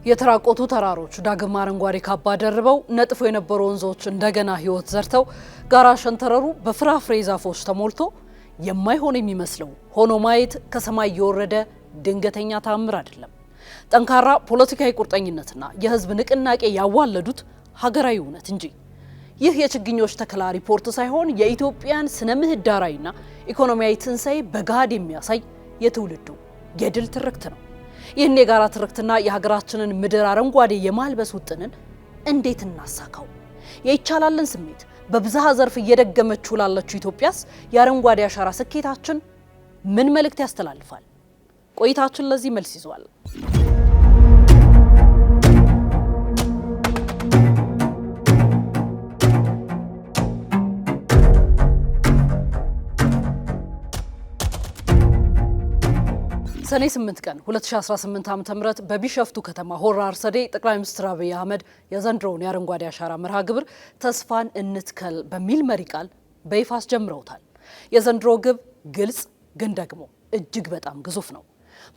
የተራቆቱ ተራሮች ዳግም አረንጓዴ ካባ ደርበው ነጥፎ የነበሩ ወንዞች እንደገና ህይወት ዘርተው ጋራ ሸንተረሩ በፍራፍሬ ዛፎች ተሞልቶ የማይሆን የሚመስለው ሆኖ ማየት ከሰማይ የወረደ ድንገተኛ ተአምር አይደለም። ጠንካራ ፖለቲካዊ ቁርጠኝነትና የህዝብ ንቅናቄ ያዋለዱት ሀገራዊ እውነት እንጂ። ይህ የችግኞች ተከላ ሪፖርት ሳይሆን የኢትዮጵያን ስነ ምህዳራዊና ኢኮኖሚያዊ ትንሳኤ በጋድ የሚያሳይ የትውልዱ የድል ትርክት ነው። ይህን የጋራ ትርክትና የሀገራችንን ምድር አረንጓዴ የማልበስ ውጥንን እንዴት እናሳካው? የይቻላልን ስሜት በብዝሃ ዘርፍ እየደገመችው ላለችው ኢትዮጵያስ የአረንጓዴ አሻራ ስኬታችን ምን መልእክት ያስተላልፋል? ቆይታችን ለዚህ መልስ ይዟል። ሰኔ 8 ቀን 2018 ዓ.ም በቢሸፍቱ ከተማ ሆራ አርሰዴ ጠቅላይ ሚኒስትር አብይ አህመድ የዘንድሮውን የአረንጓዴ አሻራ መርሃ ግብር ተስፋን እንትከል በሚል መሪ ቃል በይፋ አስጀምረውታል። የዘንድሮ ግብ ግልጽ ግን ደግሞ እጅግ በጣም ግዙፍ ነው።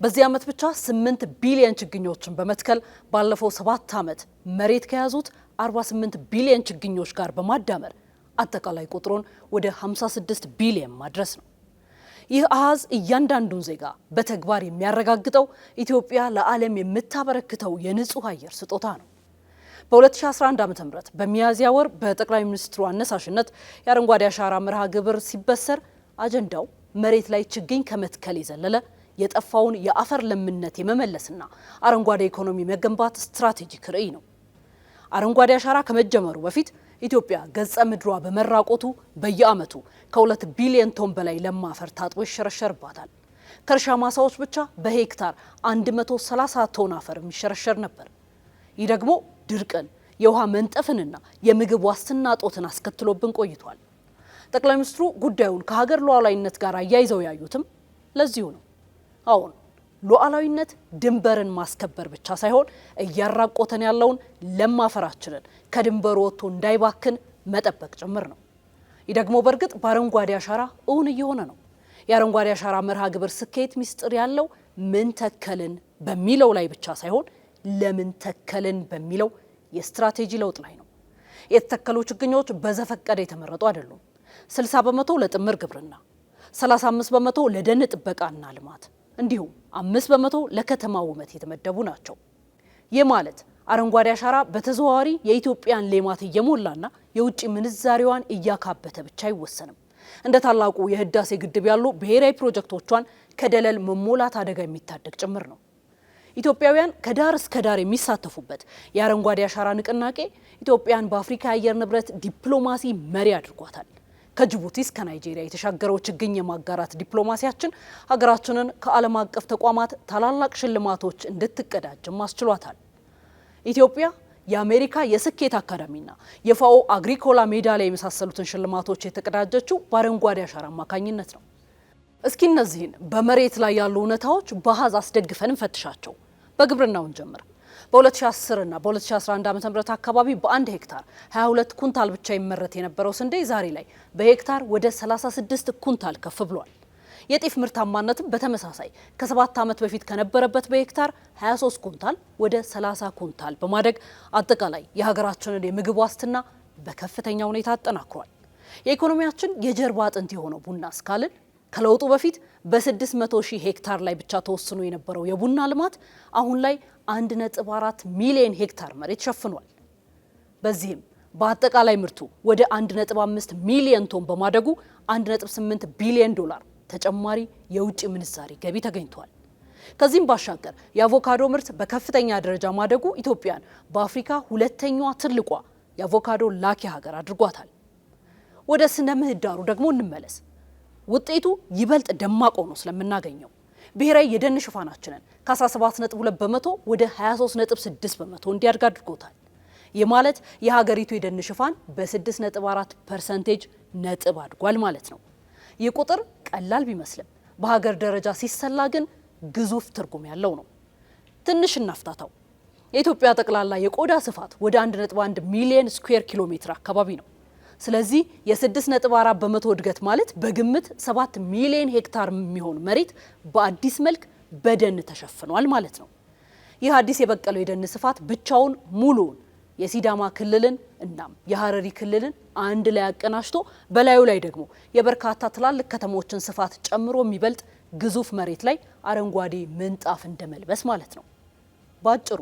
በዚህ ዓመት ብቻ 8 ቢሊዮን ችግኞችን በመትከል ባለፈው 7 ዓመት መሬት ከያዙት 48 ቢሊዮን ችግኞች ጋር በማዳመር አጠቃላይ ቁጥሩን ወደ 56 ቢሊዮን ማድረስ ነው። ይህ አሃዝ እያንዳንዱን ዜጋ በተግባር የሚያረጋግጠው ኢትዮጵያ ለዓለም የምታበረክተው የንጹህ አየር ስጦታ ነው። በ2011 ዓ.ም በሚያዝያ ወር በጠቅላይ ሚኒስትሩ አነሳሽነት የአረንጓዴ አሻራ መርሃ ግብር ሲበሰር አጀንዳው መሬት ላይ ችግኝ ከመትከል የዘለለ የጠፋውን የአፈር ለምነት የመመለስና አረንጓዴ ኢኮኖሚ መገንባት ስትራቴጂክ ርዕይ ነው። አረንጓዴ አሻራ ከመጀመሩ በፊት ኢትዮጵያ ገጸ ምድሯ በመራቆቱ በየዓመቱ ከ2 ቢሊዮን ቶን በላይ ለም አፈር ታጥቦ ይሸረሸርባታል። ከእርሻ ማሳዎች ብቻ በሄክታር 130 ቶን አፈር የሚሸረሸር ነበር። ይህ ደግሞ ድርቅን፣ የውሃ መንጠፍንና የምግብ ዋስትና እጦትን አስከትሎብን ቆይቷል። ጠቅላይ ሚኒስትሩ ጉዳዩን ከሀገር ሉዓላዊነት ጋር አያይዘው ያዩትም ለዚሁ ነው። አሁን ሉዓላዊነት ድንበርን ማስከበር ብቻ ሳይሆን እያራቆተን ያለውን ለም አፈራችንን ከድንበሩ ወጥቶ እንዳይባክን መጠበቅ ጭምር ነው። ይህ ደግሞ በእርግጥ በአረንጓዴ አሻራ እውን እየሆነ ነው። የአረንጓዴ አሻራ መርሃ ግብር ስኬት ሚስጥር ያለው ምን ተከልን በሚለው ላይ ብቻ ሳይሆን ለምን ተከልን በሚለው የስትራቴጂ ለውጥ ላይ ነው። የተተከሉ ችግኞች በዘፈቀደ የተመረጡ አይደሉም። 60 በመቶ ለጥምር ግብርና፣ 35 በመቶ ለደን ጥበቃና ልማት እንዲሁም 5 በመቶ ለከተማ ውበት የተመደቡ ናቸው። ይህ ማለት አረንጓዴ አሻራ በተዘዋዋሪ የኢትዮጵያን ሌማት እየሞላና የውጭ ምንዛሪዋን እያካበተ ብቻ አይወሰንም። እንደ ታላቁ የህዳሴ ግድብ ያሉ ብሔራዊ ፕሮጀክቶቿን ከደለል መሞላት አደጋ የሚታደግ ጭምር ነው። ኢትዮጵያውያን ከዳር እስከ ዳር የሚሳተፉበት የአረንጓዴ አሻራ ንቅናቄ ኢትዮጵያን በአፍሪካ የአየር ንብረት ዲፕሎማሲ መሪ አድርጓታል። ከጅቡቲ እስከ ናይጄሪያ የተሻገረው ችግኝ የማጋራት ዲፕሎማሲያችን ሀገራችንን ከዓለም አቀፍ ተቋማት ታላላቅ ሽልማቶች እንድትቀዳጅም አስችሏታል። ኢትዮጵያ የአሜሪካ የስኬት አካዳሚና የፋኦ አግሪኮላ ሜዳሊያ የመሳሰሉትን ሽልማቶች የተቀዳጀችው በአረንጓዴ አሻራ አማካኝነት ነው። እስኪ እነዚህን በመሬት ላይ ያሉ እውነታዎች በአሃዝ አስደግፈን እንፈትሻቸው። በግብርናውን ጀምር። በ2010 እና በ2011 ዓ.ም አካባቢ በአንድ ሄክታር 22 ኩንታል ብቻ ይመረት የነበረው ስንዴ ዛሬ ላይ በሄክታር ወደ 36 ኩንታል ከፍ ብሏል። የጤፍ ምርታማነትም በተመሳሳይ ከ7 ዓመት በፊት ከነበረበት በሄክታር 23 ኩንታል ወደ 30 ኩንታል በማደግ አጠቃላይ የሀገራችንን የምግብ ዋስትና በከፍተኛ ሁኔታ አጠናክሯል። የኢኮኖሚያችን የጀርባ አጥንት የሆነው ቡና እስካልን ከለውጡ በፊት በ600 ሺህ ሄክታር ላይ ብቻ ተወስኖ የነበረው የቡና ልማት አሁን ላይ 1.4 ሚሊዮን ሄክታር መሬት ሸፍኗል። በዚህም በአጠቃላይ ምርቱ ወደ 1.5 ሚሊዮን ቶን በማደጉ 1.8 ቢሊዮን ዶላር ተጨማሪ የውጭ ምንዛሪ ገቢ ተገኝቷል። ከዚህም ባሻገር የአቮካዶ ምርት በከፍተኛ ደረጃ ማደጉ ኢትዮጵያን በአፍሪካ ሁለተኛዋ ትልቋ የአቮካዶ ላኪ ሀገር አድርጓታል። ወደ ስነ ምህዳሩ ደግሞ እንመለስ። ውጤቱ ይበልጥ ደማቅ ሆኖ ስለምናገኘው ብሔራዊ የደን ሽፋናችንን ከ17.2 በመቶ ወደ 23.6 በመቶ እንዲያድግ አድርጎታል። ይህ ማለት የሀገሪቱ የደን ሽፋን በ6.4% ነጥብ አድጓል ማለት ነው። ይህ ቁጥር ቀላል ቢመስልም በሀገር ደረጃ ሲሰላ ግን ግዙፍ ትርጉም ያለው ነው። ትንሽ እናፍታታው። የኢትዮጵያ ጠቅላላ የቆዳ ስፋት ወደ 1.1 ሚሊዮን ስኩዌር ኪሎ ሜትር አካባቢ ነው። ስለዚህ የ6.4 በመቶ እድገት ማለት በግምት 7 ሚሊዮን ሄክታር የሚሆን መሬት በአዲስ መልክ በደን ተሸፍኗል ማለት ነው። ይህ አዲስ የበቀለው የደን ስፋት ብቻውን ሙሉውን የሲዳማ ክልልን እናም የሐረሪ ክልልን አንድ ላይ አቀናጅቶ በላዩ ላይ ደግሞ የበርካታ ትላልቅ ከተሞችን ስፋት ጨምሮ የሚበልጥ ግዙፍ መሬት ላይ አረንጓዴ ምንጣፍ እንደመልበስ ማለት ነው። ባጭሩ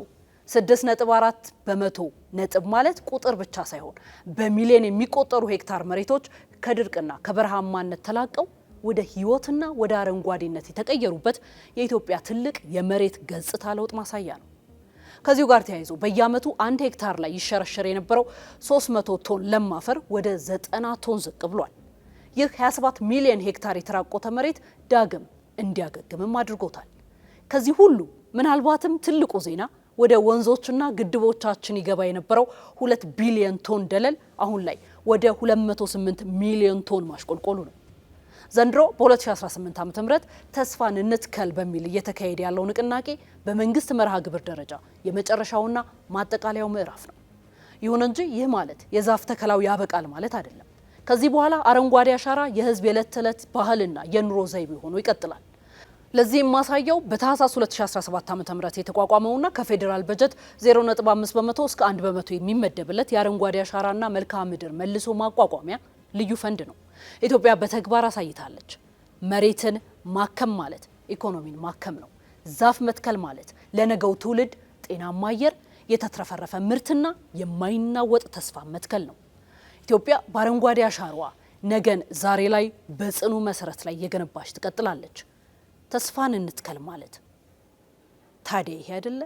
6.4 በመቶ ነጥብ ማለት ቁጥር ብቻ ሳይሆን በሚሊዮን የሚቆጠሩ ሄክታር መሬቶች ከድርቅና ከበረሃማነት ተላቀው ወደ ህይወትና ወደ አረንጓዴነት የተቀየሩበት የኢትዮጵያ ትልቅ የመሬት ገጽታ ለውጥ ማሳያ ነው። ከዚሁ ጋር ተያይዞ በየዓመቱ 1 ሄክታር ላይ ይሸረሸር የነበረው 300 ቶን ለም አፈር ወደ 90 ቶን ዝቅ ብሏል። ይህ 27 ሚሊዮን ሄክታር የተራቆተ መሬት ዳግም እንዲያገግምም አድርጎታል። ከዚህ ሁሉ ምናልባትም ትልቁ ዜና ወደ ወንዞችና ግድቦቻችን ይገባ የነበረው 2 ቢሊዮን ቶን ደለል አሁን ላይ ወደ 208 ሚሊዮን ቶን ማሽቆልቆሉ ነው። ዘንድሮ በ2018 ዓ.ም ተስፋን እንትከል በሚል እየተካሄደ ያለው ንቅናቄ በመንግስት መርሃ ግብር ደረጃ የመጨረሻውና ማጠቃለያው ምዕራፍ ነው። ይሁን እንጂ ይህ ማለት የዛፍ ተከላው ያበቃል ማለት አይደለም። ከዚህ በኋላ አረንጓዴ አሻራ የህዝብ የዕለት ተዕለት ባህልና የኑሮ ዘይቤ ሆኖ ይቀጥላል። ለዚህም ማሳያው በታህሳስ 2017 ዓ.ም የተቋቋመውና ከፌዴራል በጀት 0.5 በመቶ እስከ 1 በመቶ የሚመደብለት የአረንጓዴ አሻራና መልክዓ ምድር መልሶ ማቋቋሚያ ልዩ ፈንድ ነው። ኢትዮጵያ በተግባር አሳይታለች። መሬትን ማከም ማለት ኢኮኖሚን ማከም ነው። ዛፍ መትከል ማለት ለነገው ትውልድ ጤናማ አየር፣ የተትረፈረፈ ምርትና የማይናወጥ ተስፋ መትከል ነው። ኢትዮጵያ በአረንጓዴ አሻራዋ ነገን ዛሬ ላይ በጽኑ መሰረት ላይ የገነባች ትቀጥላለች። ተስፋን እንትከል ማለት ታዲያ ይሄ አይደለ?